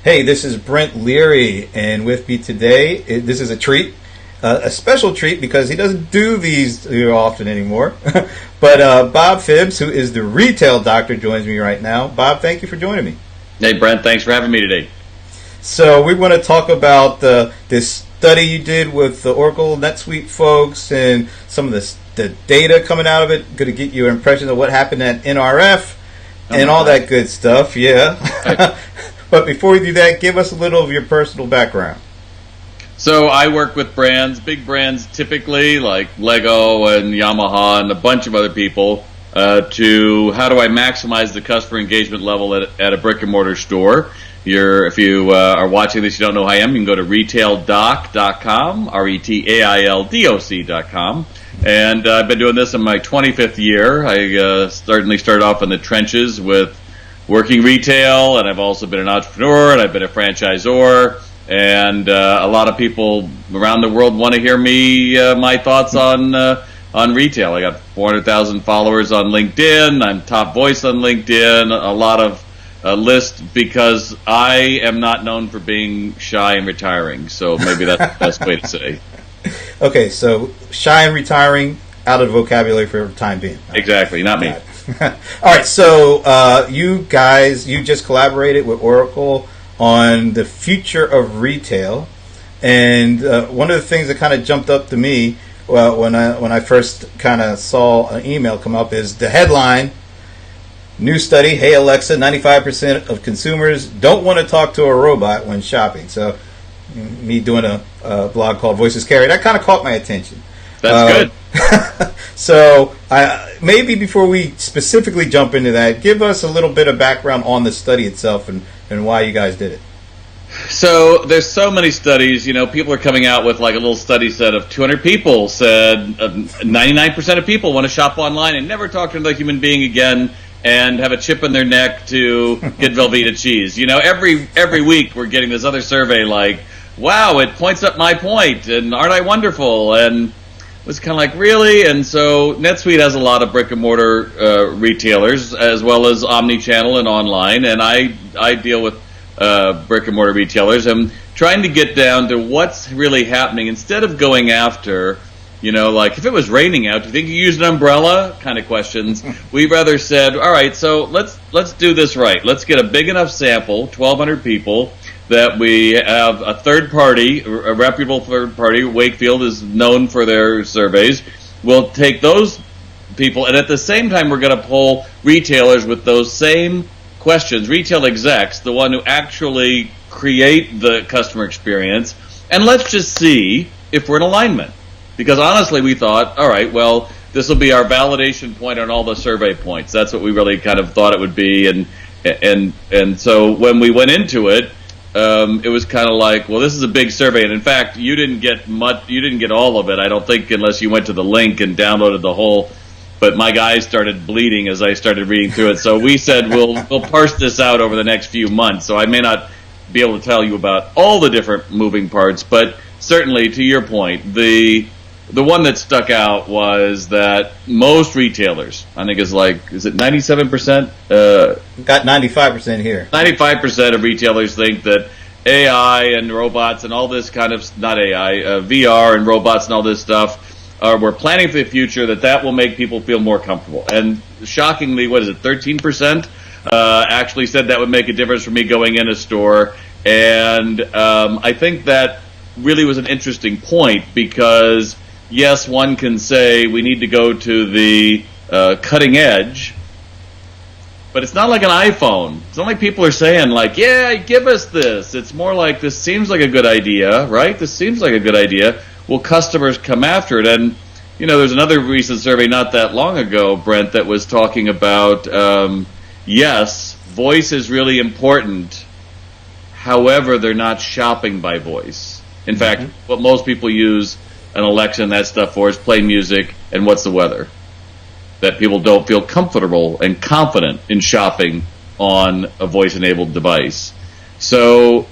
Hey, this is Brent Leary, and with me today, this is a treat, a special treat because he doesn't do these often anymore. But Bob Phibbs, who is the retail doctor, joins me right now. Bob, thank you for joining me. Hey, Brent, thanks for having me today. So we want to talk about this study you did with the Oracle NetSuite folks and some of the data coming out of it. Going to get you an impression of what happened at NRF and all that good stuff. Yeah. But before we do that, give us a little of your personal background. So I work with brands, big brands typically, like Lego and Yamaha and a bunch of other people, to how do I maximize the customer engagement level at a brick-and-mortar store. If you are watching this, you don't know who I am, you can go to retaildoc.com, retaildoc.com. And I've been doing this in my 25th year. I certainly started off in the trenches with working retail, and I've also been an entrepreneur, and I've been a franchisor, and a lot of people around the world want to hear my thoughts on retail. I got 400,000 followers on LinkedIn. I'm top voice on LinkedIn. A lot of list because I am not known for being shy and retiring. So maybe that's the best way to say. Okay, so shy and retiring out of the vocabulary for the time being. Exactly, not me. All right, so you just collaborated with Oracle on the future of retail, and one of the things that kind of jumped up to me when I first kind of saw an email come up is the headline: new study, hey Alexa, 95% of consumers don't want to talk to a robot when shopping. So me doing a blog called Voices Carry, that kind of caught my attention. That's good. So maybe before we specifically jump into that, give us a little bit of background on the study itself and why you guys did it. So there's so many studies. People are coming out with like a little study set of 200 people said 99% of people want to shop online and never talk to another human being again and have a chip in their neck to get Velveeta cheese. Every week we're getting this other survey like, wow, it points up my point, and aren't I wonderful? And was kind of like, really? And so NetSuite has a lot of brick-and-mortar retailers as well as omni-channel and online, and I deal with brick-and-mortar retailers. I'm trying to get down to what's really happening instead of going after, like if it was raining out, do you think you use an umbrella kind of questions. We rather said, all right, so let's do this right. Let's get a big enough sample, 1,200 people, that we have a third party, a reputable third party. Wakefield is known for their surveys. We'll take those people, and at the same time, we're going to poll retailers with those same questions, retail execs, the one who actually create the customer experience, and let's just see if we're in alignment. Because honestly, we thought, all right, well, this will be our validation point on all the survey points. That's what we really kind of thought it would be, and so when we went into it, it was kind of like, well, this is a big survey, and in fact, you didn't get all of it, I don't think, unless you went to the link and downloaded the whole. But my guys started bleeding as I started reading through it. So we said we'll parse this out over the next few months. So I may not be able to tell you about all the different moving parts, but certainly to your point, the one that stuck out was that most retailers, I think is it 97%? Got 95% here. 95% of retailers think that AI and robots and all this kind of, not AI, VR and robots and all this stuff, we're planning for the future, that will make people feel more comfortable. And shockingly, 13% actually said that would make a difference for me going in a store. And I think that really was an interesting point because, yes, one can say we need to go to the cutting edge, but it's not like an iPhone. It's not like people are saying, like, yeah, give us this. It's more like, this seems like a good idea, right? This seems like a good idea. Will customers come after it? And, there's another recent survey not that long ago, Brent, that was talking about, yes, voice is really important. However, they're not shopping by voice. In fact, what most people use an Alexa and that stuff for is play music and what's the weather. That people don't feel comfortable and confident in shopping on a voice-enabled device. So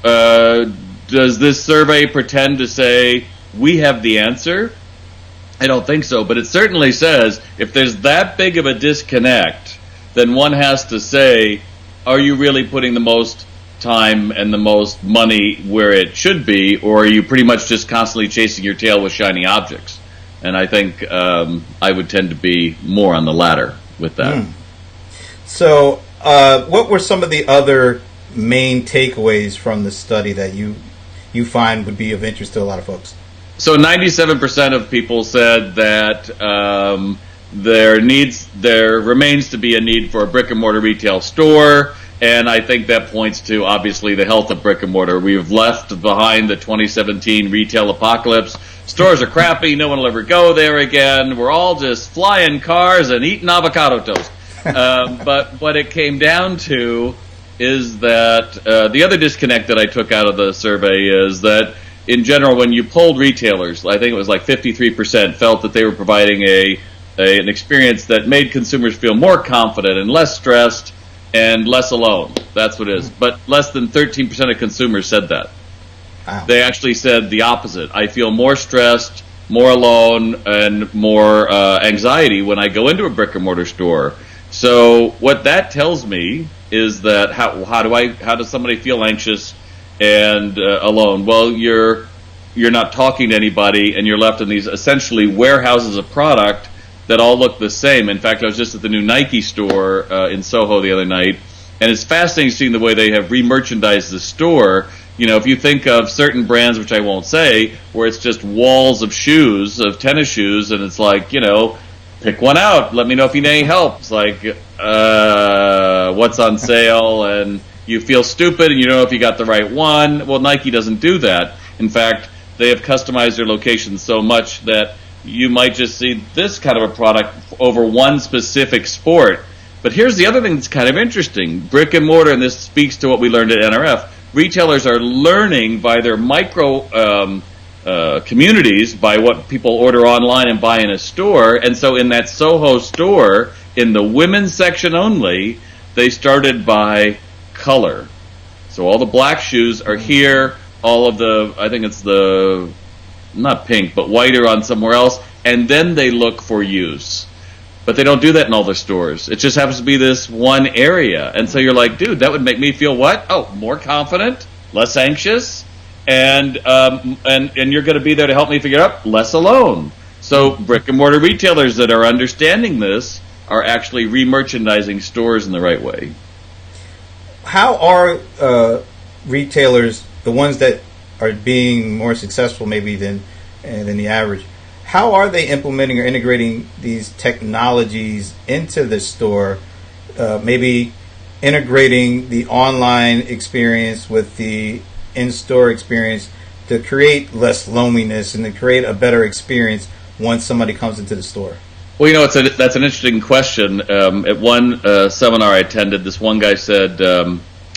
does this survey pretend to say we have the answer? I don't think so, but it certainly says if there's that big of a disconnect, then one has to say, are you really putting the most time and the most money where it should be, or are you pretty much just constantly chasing your tail with shiny objects? And I think I would tend to be more on the latter with that. So, what were some of the other main takeaways from the study that you find would be of interest to a lot of folks? So 97% of people said that there remains to be a need for a brick and mortar retail store, and I think that points to obviously the health of brick and mortar. We've left behind the 2017 retail apocalypse. Stores are crappy. No one will ever go there again. We're all just flying cars and eating avocado toast. But what it came down to is that the other disconnect that I took out of the survey is that in general, when you polled retailers, I think it was like 53% felt that they were providing an experience that made consumers feel more confident and less stressed and less alone. That's what it is. But less than 13% of consumers said that. Wow. They actually said the opposite. I feel more stressed, more alone, and more anxiety when I go into a brick and mortar store. So what that tells me is that how does somebody feel anxious and alone? Well, you're not talking to anybody, and you're left in these essentially warehouses of product that all look the same. In fact, I was just at the new Nike store in Soho the other night, and it's fascinating seeing the way they have re-merchandised the store. You know, if you think of certain brands, which I won't say, where it's just walls of shoes, of tennis shoes, and it's like, you know, pick one out, let me know if you need any help. It's like, what's on sale, and you feel stupid and you don't know if you got the right one. Well, Nike doesn't do that. In fact, they have customized their locations so much that you might just see this kind of a product over one specific sport. But here's the other thing that's kind of interesting. Brick and mortar, and this speaks to what we learned at NRF, retailers are learning by their micro communities, by what people order online and buy in a store. And so in that Soho store, in the women's section only, they started by color. So all the black shoes are here, all of the, I think it's the, not pink, but white are on somewhere else, and then they look for use. But they don't do that in all their stores. It just happens to be this one area. And so you're like, dude, that would make me feel what? Oh, more confident, less anxious, and you're going to be there to help me figure it out, less alone. So brick and mortar retailers that are understanding this are actually re-merchandising stores in the right way. How are retailers, the ones that are being more successful maybe than the average, how are they implementing or integrating these technologies into the store, maybe integrating the online experience with the in-store experience to create less loneliness and to create a better experience once somebody comes into the store? Well, you know, that's an interesting question. At one seminar I attended, this one guy said,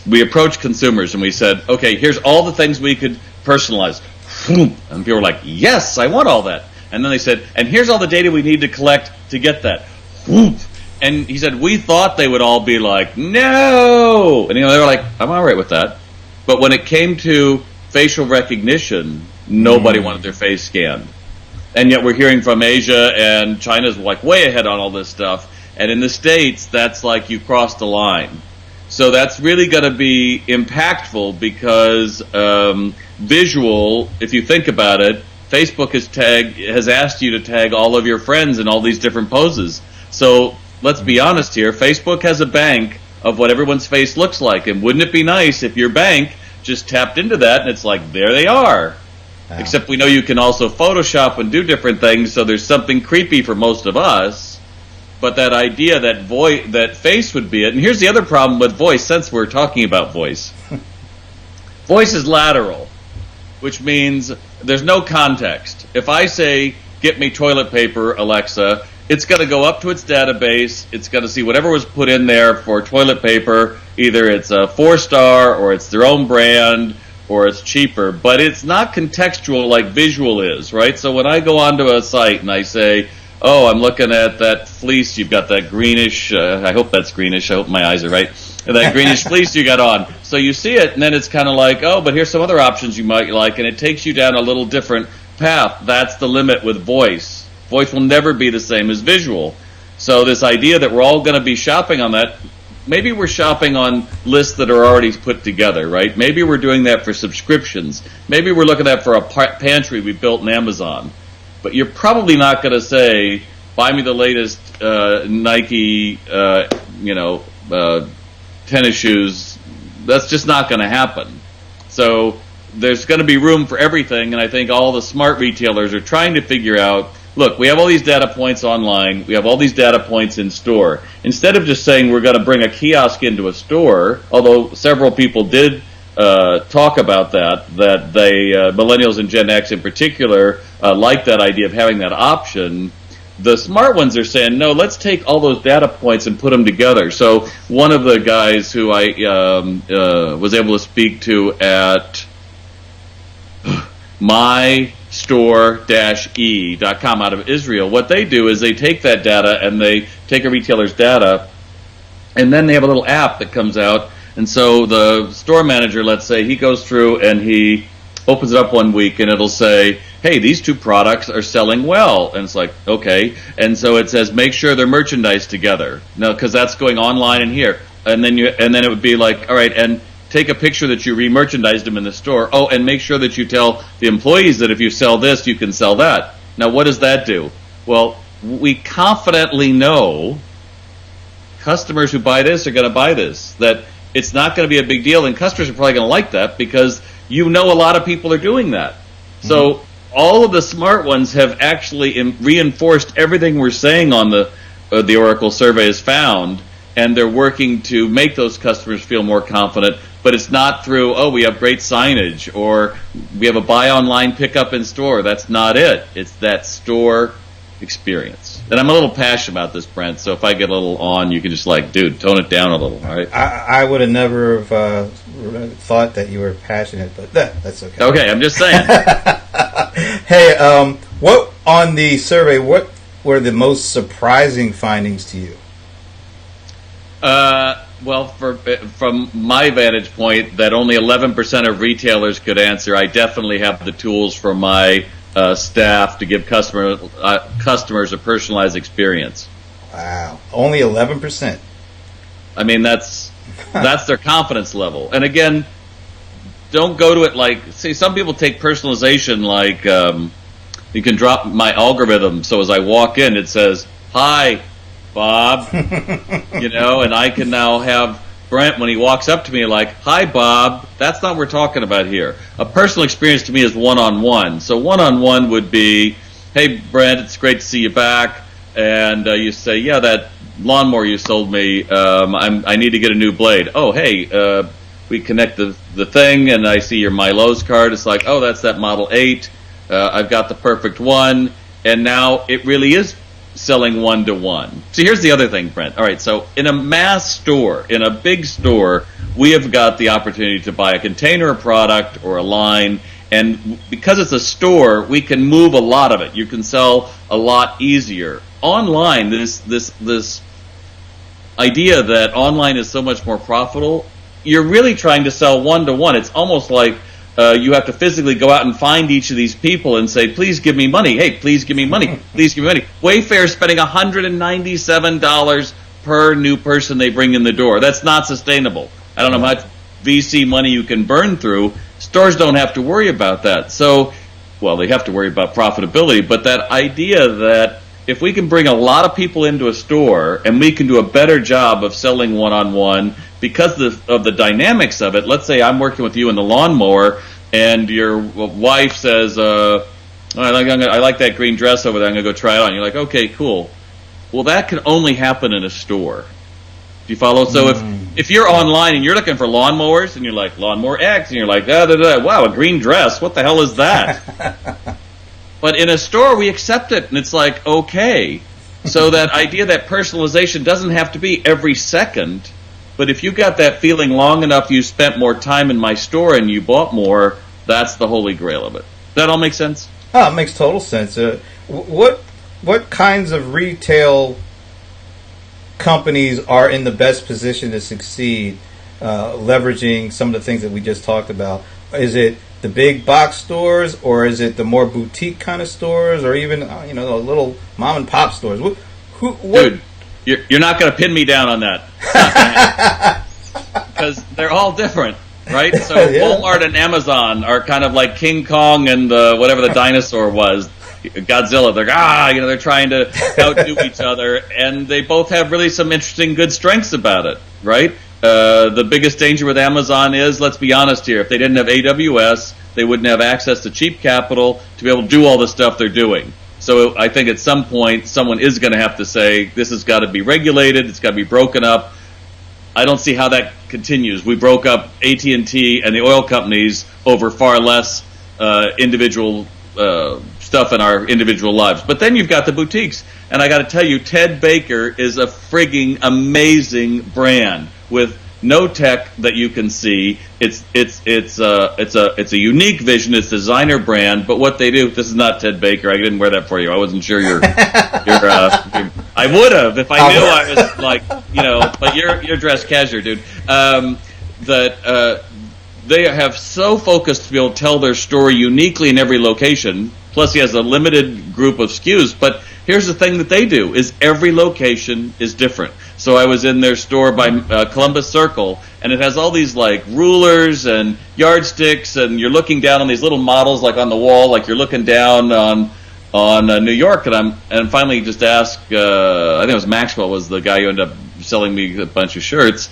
we approached consumers and we said, okay, here's all the things we could personalize. And people were like, yes, I want all that. And then they said, and here's all the data we need to collect to get that. And he said, we thought they would all be like, no. And, you know, they were like, I'm all right with that. But when it came to facial recognition, nobody wanted their face scanned. And yet we're hearing from Asia, and China's like way ahead on all this stuff. And in the States, that's like you crossed the line. So that's really going to be impactful because visual, if you think about it, Facebook has asked you to tag all of your friends in all these different poses. So let's be honest here. Facebook has a bank of what everyone's face looks like. And wouldn't it be nice if your bank just tapped into that and it's like, there they are. Wow. Except we know you can also Photoshop and do different things, so there's something creepy for most of us. But that idea that face would be it. And here's the other problem with voice, since we're talking about voice. Voice is lateral, which means there's no context. If I say, get me toilet paper, Alexa, it's going to go up to its database. It's going to see whatever was put in there for toilet paper. Either it's a 4-star or it's their own brand or it's cheaper. But it's not contextual like visual is, right? So when I go onto a site and I say, oh, I'm looking at that fleece. You've got that greenish. I hope that's greenish. I hope my eyes are right. That greenish fleece you got on. So you see it, and then it's kind of like, oh, but here's some other options you might like, and it takes you down a little different path. That's the limit with voice. Voice will never be the same as visual. So this idea that we're all going to be shopping on that, maybe we're shopping on lists that are already put together, right? Maybe we're doing that for subscriptions. Maybe we're looking at that for a pantry we built in Amazon. But you're probably not going to say, buy me the latest Nike, tennis shoes. That's just not going to happen. So there's going to be room for everything, and I think all the smart retailers are trying to figure out, look, we have all these data points online, we have all these data points in store. Instead of just saying we're going to bring a kiosk into a store, although several people did talk about that they, millennials and Gen X in particular, like that idea of having that option. The smart ones are saying, no, let's take all those data points and put them together. So one of the guys who I was able to speak to at mystore-e.com out of Israel, what they do is they take that data and they take a retailer's data, and then they have a little app that comes out. And so the store manager, let's say, he goes through and he opens it up one week and it'll say, hey, these two products are selling well. And it's like, okay. And so it says, make sure they're merchandised together. No, because that's going online and here. And then it would be like, all right, and take a picture that you re-merchandised them in the store. Oh, and make sure that you tell the employees that if you sell this, you can sell that. Now, what does that do? Well, we confidently know customers who buy this are going to buy this, that it's not going to be a big deal, and customers are probably going to like that because you know a lot of people are doing that. Mm-hmm. So all of the smart ones have actually reinforced everything we're saying on the Oracle survey has found, and they're working to make those customers feel more confident. But it's not through, oh, we have great signage, or we have a buy online, pick up in store. That's not it. It's that store experience. And I'm a little passionate about this, Brent, so if I get a little on, you can just dude, tone it down a little, all right? I would have never thought that you were passionate, but that's okay. Okay, I'm just saying. Hey, what on the survey, what were the most surprising findings to you? Well, from my vantage point, that only 11% of retailers could answer. I definitely have the tools for my staff to give customers a personalized experience. Wow, only 11%. I mean, that's their confidence level. And again, don't go to it see, some people take personalization you can drop my algorithm, so as I walk in, it says, hi, Bob, and I can now have Brent, when he walks up to me, hi, Bob. That's not what we're talking about here. A personal experience to me is one-on-one. So one-on-one would be, hey, Brent, it's great to see you back. And you say, yeah, that lawnmower you sold me, I need to get a new blade. Oh, hey, we connect the thing, and I see your My Lowe's card. It's like, oh, that's that Model 8. I've got the perfect one. And now it really is selling one-to-one. So here's the other thing, Brent. All right, so in a mass store, in a big store, we have got the opportunity to buy a container, a product, or a line, and because it's a store, we can move a lot of it. You can sell a lot easier. Online, this idea that online is so much more profitable, you're really trying to sell one-to-one. It's almost like you have to physically go out and find each of these people and say, please give me money. Hey, please give me money. Please give me money. Wayfair's spending $197 per new person they bring in the door. That's not sustainable. I don't know how much VC money you can burn through. Stores don't have to worry about that. So, well, they have to worry about profitability, but that idea that if we can bring a lot of people into a store and we can do a better job of selling one-on-one because of the dynamics of it. Let's say I'm working with you in the lawnmower and your wife says, I like that green dress over there, I'm going to go try it on. You're like, okay, cool. Well, that can only happen in a store. Do you follow? So if you're online and you're looking for lawnmowers and you're like, lawnmower X, and you're like, wow, a green dress, what the hell is that? But in a store, we accept it, and it's like, okay. So that idea that personalization doesn't have to be every second, but if you got that feeling long enough, you spent more time in my store and you bought more, that's the holy grail of it. Does that all make sense? Oh, it makes total sense. What kinds of retail companies are in the best position to succeed, leveraging some of the things that we just talked about? Is it the big box stores, or is it the more boutique kind of stores, or even the little mom and pop stores? Dude, you're not going to pin me down on that. It's not going to happen. Because they're all different, right? So Walmart and Amazon are kind of like King Kong and whatever the dinosaur was, Godzilla. They're trying to outdo each other, and they both have really some interesting, good strengths about it, right? The biggest danger with Amazon is, let's be honest here, if they didn't have AWS, they wouldn't have access to cheap capital to be able to do all the stuff they're doing. So I think at some point, someone is going to have to say, this has got to be regulated, it's got to be broken up. I don't see how that continues. We broke up AT&T and the oil companies over far less individual stuff in our individual lives. But then you've got the boutiques. And I got to tell you, Ted Baker is a frigging amazing brand with no tech that you can see. It's a unique vision. It's a designer brand. But what they do, this is not Ted Baker. I didn't wear that for you. I wasn't sure you're I would have if I knew I was like, but you're dressed casual, dude. They have so focused to be able to tell their story uniquely in every location. Plus, he has a limited group of SKUs. But here's the thing that they do is every location is different. So I was in their store by Columbus Circle, and it has all these like rulers and yardsticks, and you're looking down on these little models like on the wall, like you're looking down on New York. And finally just asked, I think it was Maxwell was the guy who ended up selling me a bunch of shirts.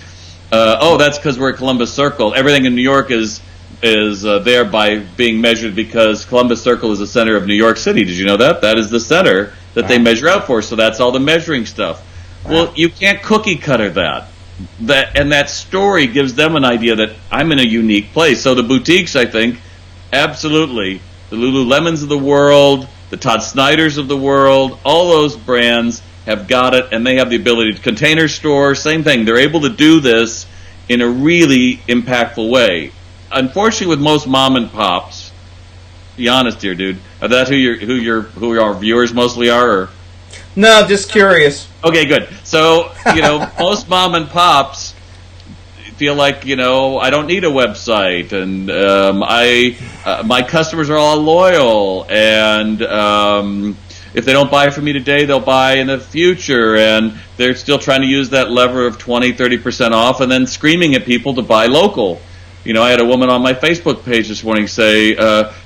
That's because we're at Columbus Circle. Everything in New York is there by being measured because Columbus Circle is the center of New York City. Did you know that? That is the center that they measure out for. So that's all the measuring stuff. Well, you can't cookie cutter that. And that story gives them an idea that I'm in a unique place. So the boutiques, I think, absolutely, the Lululemons of the world, the Todd Snyders of the world, all those brands have got it, and they have the ability to Container Store, same thing. They're able to do this in a really impactful way. Unfortunately, with most mom and pops, be honest here, dude, are that who our viewers mostly are? Or? No, just curious. Okay, good. So, most mom and pops feel like, I don't need a website, and my customers are all loyal, and if they don't buy from me today, they'll buy in the future, and they're still trying to use that lever of 20-30% off and then screaming at people to buy local. I had a woman on my Facebook page this morning say,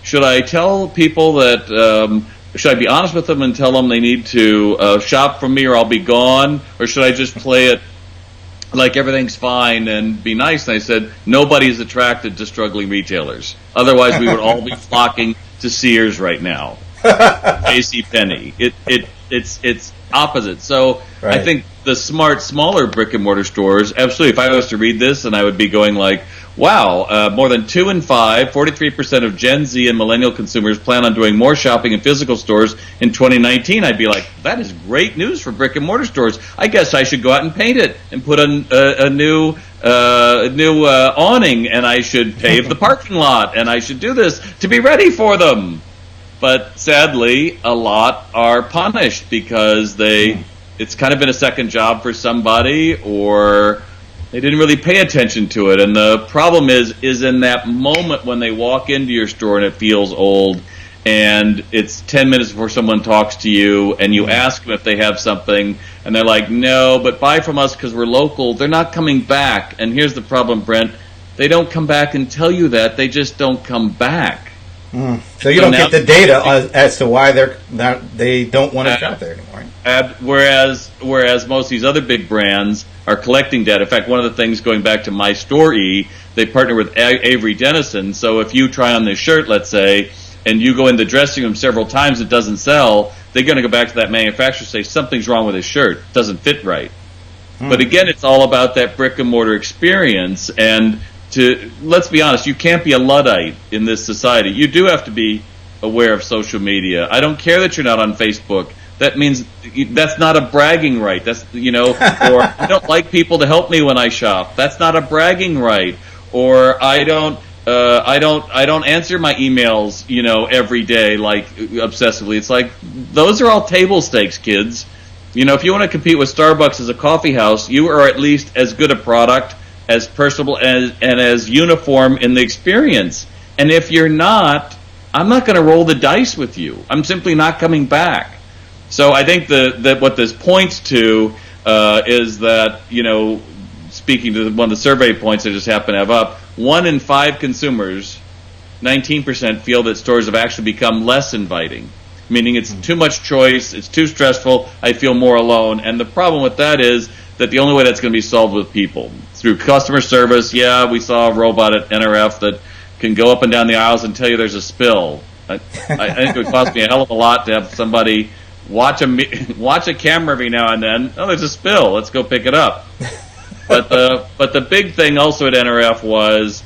should I tell people that... should I be honest with them and tell them they need to shop from me or I'll be gone? Or should I just play it like everything's fine and be nice? And I said, nobody's attracted to struggling retailers. Otherwise, we would all be flocking to Sears right now. JCPenney. It's opposite. So right. I think the smart, smaller brick-and-mortar stores, absolutely, if I was to read this, and I would be going like, wow, more than 2 in 5, 43% of Gen Z and millennial consumers plan on doing more shopping in physical stores in 2019. I'd be like, that is great news for brick and mortar stores. I guess I should go out and paint it and put a new awning, and I should pave the parking lot, and I should do this to be ready for them. But sadly, a lot are punished because it's kind of been a second job for somebody, or they didn't really pay attention to it. And the problem is in that moment when they walk into your store and it feels old, and it's 10 minutes before someone talks to you, and you ask them if they have something, and they're like, no, but buy from us because we're local. They're not coming back. And here's the problem, Brent. They don't come back and tell you that. They just don't come back. So you don't get the data as to why they don't want to shop there anymore. Whereas most of these other big brands are collecting data. In fact, one of the things, going back to My Store E, they partner with Avery Dennison. So if you try on this shirt, let's say, and you go in the dressing room several times, it doesn't sell, they're going to go back to that manufacturer and say, something's wrong with this shirt. It doesn't fit right. But again, it's all about that brick and mortar experience. And let's be honest, you can't be a Luddite in this society. You do have to be aware of social media. I don't care that you're not on Facebook. That means that's not a bragging right. That's, or I don't like people to help me when I shop. That's not a bragging right. Or I don't answer my emails, every day, like obsessively. It's like, those are all table stakes, kids. If you want to compete with Starbucks as a coffee house, you are at least as good a product, as personable, and as uniform in the experience. And if you're not, I'm not going to roll the dice with you. I'm simply not coming back. So I think that what this points to is that, speaking to one of the survey points I just happen to have up, 1 in 5 consumers, 19%, feel that stores have actually become less inviting, meaning it's too much choice, it's too stressful, I feel more alone. And the problem with that is that the only way that's going to be solved with people. Through customer service, yeah, we saw a robot at NRF that can go up and down the aisles and tell you there's a spill. I think it would cost me a hell of a lot to have somebody watch a camera every now and then. Oh, there's a spill. Let's go pick it up. But the big thing also at NRF was,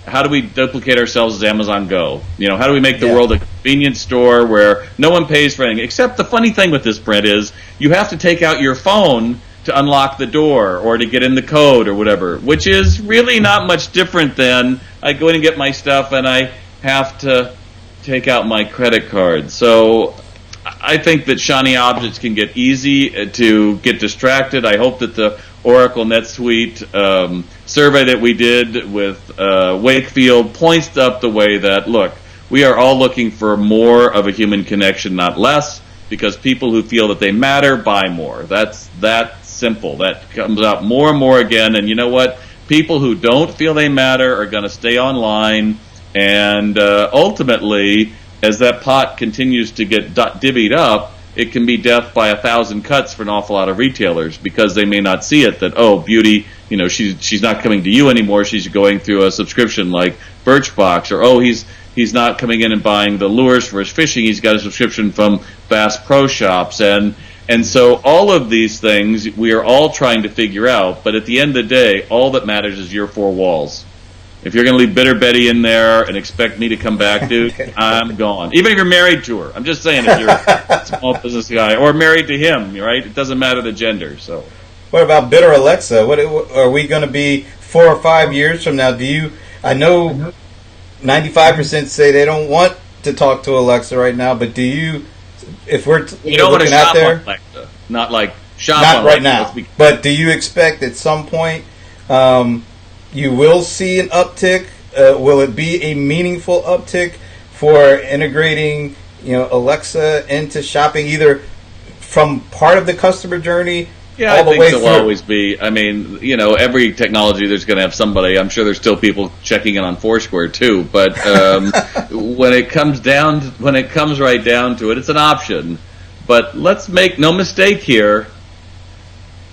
how do we duplicate ourselves as Amazon Go? You know, how do we make the world a convenience store where no one pays for anything? Except the funny thing with this, Brent, is you have to take out your phone to unlock the door or to get in the code or whatever, which is really not much different than I go in and get my stuff and I have to take out my credit card. So I think that shiny objects can get easy to get distracted. I hope that the Oracle NetSuite survey that we did with Wakefield points up the way that, look, we are all looking for more of a human connection, not less, because people who feel that they matter buy more. That's that simple. That comes out more and more again. And you know what? People who don't feel they matter are going to stay online. And ultimately, as that pot continues to get divvied up, it can be death by 1,000 cuts for an awful lot of retailers, because they may not see it that, oh, beauty, you know, she's not coming to you anymore. She's going through a subscription like Birchbox, or oh, he's not coming in and buying the lures for his fishing. He's got a subscription from Bass Pro Shops, and so all of these things we are all trying to figure out. But at the end of the day, all that matters is your 4 walls. If you're going to leave Bitter Betty in there and expect me to come back, dude, I'm gone. Even if you're married to her. I'm just saying, if you're a small business guy or married to him, right? It doesn't matter the gender. So, what about Bitter Alexa? What are we going to be 4 or 5 years from now? I know 95% say they don't want to talk to Alexa right now, but do you? If we're don't want to shop on Alexa, not like shop not on right Alexa. now. But do you expect at some point you will see an uptick? Will it be a meaningful uptick for integrating, Alexa into shopping, either from part of the customer journey? Yeah, I think there'll always be. I mean, every technology, there's going to have somebody. I'm sure there's still people checking in on Foursquare too. But when it comes right down to it, it's an option. But let's make no mistake here.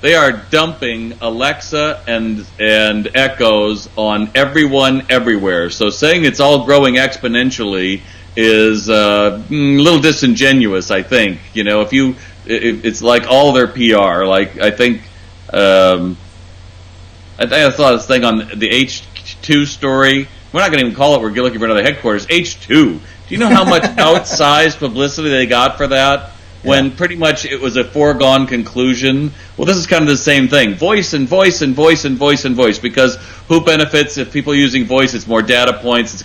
They are dumping Alexa and Echoes on everyone everywhere. So saying it's all growing exponentially is a little disingenuous, I think. It's like all their PR. Like I think I saw this thing on the H2 story. We're not going to even call it. We're looking for another headquarters. H2. Do you know how much outsized publicity they got for that? When pretty much it was a foregone conclusion. Well, this is kind of the same thing. Voice and voice and voice and voice and voice. Because who benefits if people are using voice? It's more data points. It's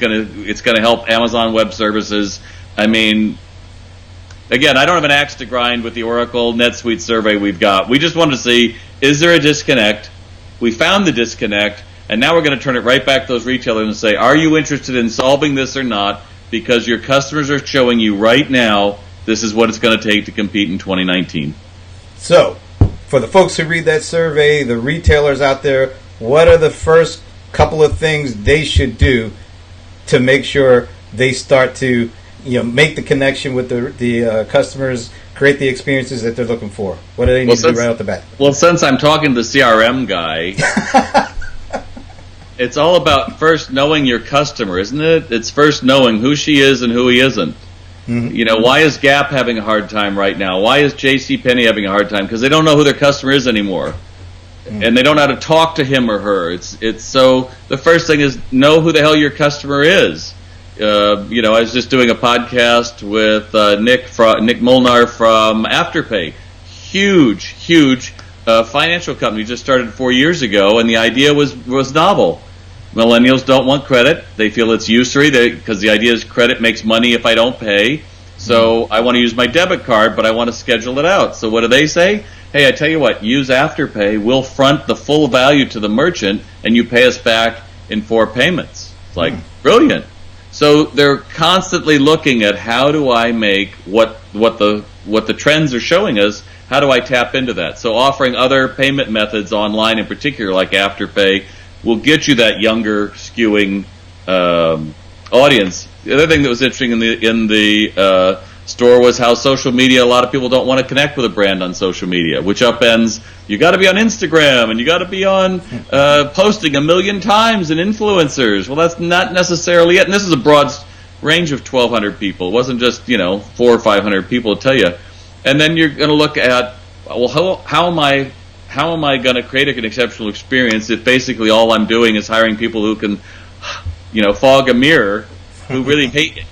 gonna help Amazon Web Services. I mean, again, I don't have an axe to grind with the Oracle NetSuite survey we've got. We just wanted to see, is there a disconnect? We found the disconnect, and now we're going to turn it right back to those retailers and say, are you interested in solving this or not? Because your customers are showing you right now this is what it's going to take to compete in 2019. So, for the folks who read that survey, the retailers out there, what are the first couple of things they should do to make sure they start to make the connection with the customers, create the experiences that they're looking for? What do they need to do right off the bat? Well, since I'm talking to the CRM guy, it's all about first knowing your customer, isn't it? It's first knowing who she is and who he isn't. Mm-hmm. Why is Gap having a hard time right now? Why is JCPenney having a hard time? Because they don't know who their customer is anymore. Mm-hmm. And they don't know how to talk to him or her. It's so the first thing is know who the hell your customer is. I was just doing a podcast with Nick Molnar from Afterpay. Huge financial company, just started 4 years ago, and the idea was novel. Millennials don't want credit. They feel it's usury because the idea is credit makes money if I don't pay. So I want to use my debit card, but I want to schedule it out. So what do they say? Hey, I tell you what, use Afterpay. We'll front the full value to the merchant, and you pay us back in 4 payments. It's like, brilliant. So they're constantly looking at how do I make what the trends are showing us, how do I tap into that? So offering other payment methods online, in particular, like Afterpay, will get you that younger skewing audience. The other thing that was interesting in the store was how social media, a lot of people don't want to connect with a brand on social media, which upends, you got to be on Instagram and you got to be on posting 1 million times and influencers. Well, that's not necessarily it. And this is a broad range of 1,200 people. It wasn't just, 400 or 500 people to tell you. And then you're going to look at, well, how am I going to create an exceptional experience if basically all I'm doing is hiring people who can, fog a mirror, who really hate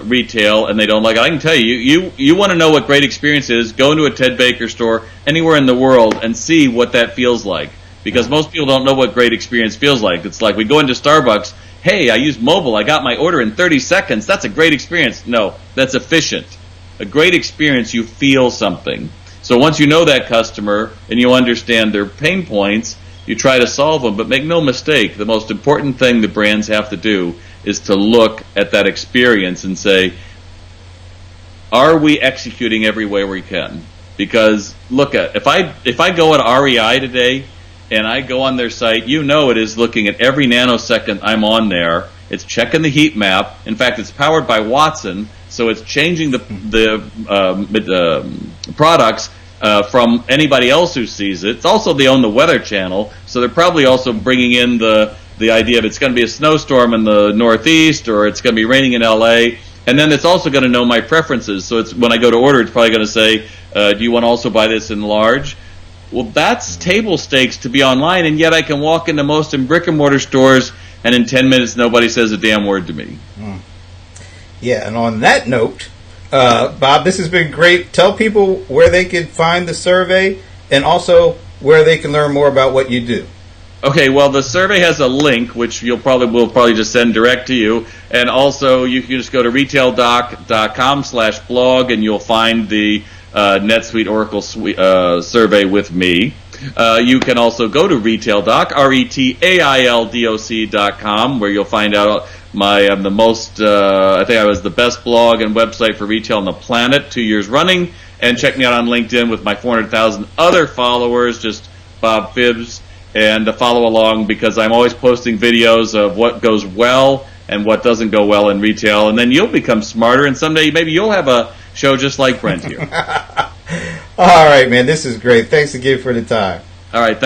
retail and they don't like it. I can tell you want to know what great experience is, go into a Ted Baker store anywhere in the world and see what that feels like. Because most people don't know what great experience feels like. It's like we go into Starbucks, hey, I used mobile, I got my order in 30 seconds, that's a great experience. No, that's efficient. A great experience, you feel something. So once you know that customer and you understand their pain points, you try to solve them. But make no mistake, the most important thing the brands have to do is to look at that experience and say, are we executing every way we can? Because look at, if I go at REI today and I go on their site, it is looking at every nanosecond I'm on there. It's checking the heat map. In fact, it's powered by Watson, so it's changing the products from anybody else who sees it. It's also, they own the Weather Channel, so they're probably also bringing in the idea of it's going to be a snowstorm in the Northeast or it's going to be raining in LA. And then it's also going to know my preferences. So it's, when I go to order, it's probably going to say, do you want to also buy this in large? Well, that's table stakes to be online, and yet I can walk into most in brick-and-mortar stores, and in 10 minutes nobody says a damn word to me. Yeah, and on that note, Bob, this has been great. Tell people where they can find the survey and also where they can learn more about what you do. Okay, well, the survey has a link, which we'll probably just send direct to you. And also, you can just go to retaildoc.com/blog, and you'll find the NetSuite Oracle survey with me. You can also go to RetailDoc, retaildoc.com, where you'll find out I'm the most, I think I was the best blog and website for retail on the planet 2 years running. And check me out on LinkedIn with my 400,000 other followers, just Bob Phibbs. And to follow along, because I'm always posting videos of what goes well and what doesn't go well in retail, and then you'll become smarter, and someday maybe you'll have a show just like Brent here. All right, man, this is great. Thanks again for the time. All right.